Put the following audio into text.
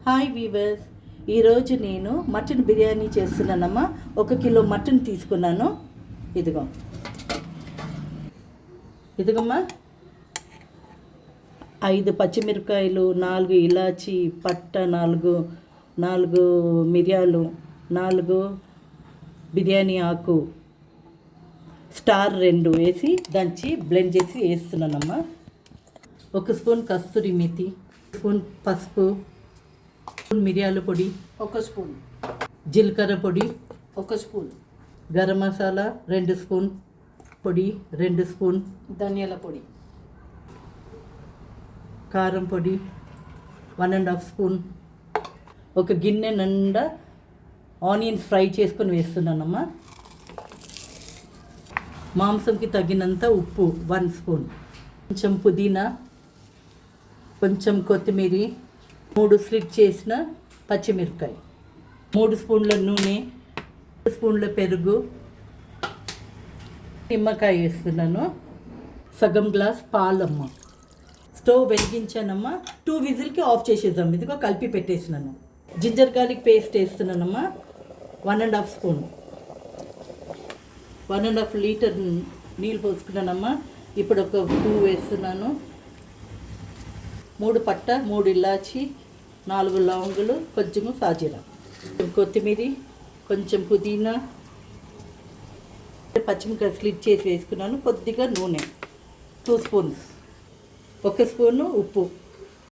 Hi weavers, ఈరోజు నేను mutton biryani చేస్తున్నానమ్మా. 1 kilo mutton తీసుకున్నాను. ఇదిగమ్మా 5 పచ్చిమిరపకాయలు, 4 ఇలాచి పట్ట, 4 మిరియాలు, 4 బిర్యానీ ఆకు, స్టార్ 2 వేసి దంచి బ్లెండ్ చేసి వేస్తున్నానమ్మా. 1 స్పూన్ కస్తూరి మెతి, స్పూన్ పసుపు, స్పూన్ మిరియాల పొడి, 1 స్పూన్ జీలకర్ర పొడి, 1 స్పూన్ గరం మసాలా 2 స్పూన్ పొడి, 2 స్పూన్ ధనియాల పొడి, కారం పొడి 1.5 స్పూన్. ఒక గిన్నె నిండా ఆనియన్స్ ఫ్రై చేసుకొని వేస్తున్నానమ్మా. మాంసంకి తగినంత ఉప్పు 1 స్పూన్, కొంచెం పుదీనా, కొంచెం కొత్తిమీర, 3 స్లిట్ చేసిన పచ్చిమిరపకాయ, 3 స్పూన్ల నూనె, 2 స్పూన్ల పెరుగు, నిమ్మకాయ వేస్తున్నాను, సగం గ్లాస్ పాలమ్మ. స్టవ్ వెలిగించానమ్మా. 2 విజిల్కి ఆఫ్ చేసేద్దాం. ఇదిగో కలిపి పెట్టేసినాను. జింజర్ గార్లిక్ పేస్ట్ వేస్తున్నానమ్మా. 1.5 స్పూన్, 1.5 లీటర్ నీళ్ళు పోసుకున్నానమ్మా. ఇప్పుడు ఒక 2 వేస్తున్నాను. 3 పట్ట, 3 ఇలాచి, 4 లవంగులు, కొంచెము సాజీరా, కొత్తిమీర, కొంచెం పుదీనా, పచ్చిమిరపకాయ స్లిట్ చేసి వేసుకున్నాను. కొద్దిగా నూనె 2 స్పూన్స్, 1 స్పూను ఉప్పు.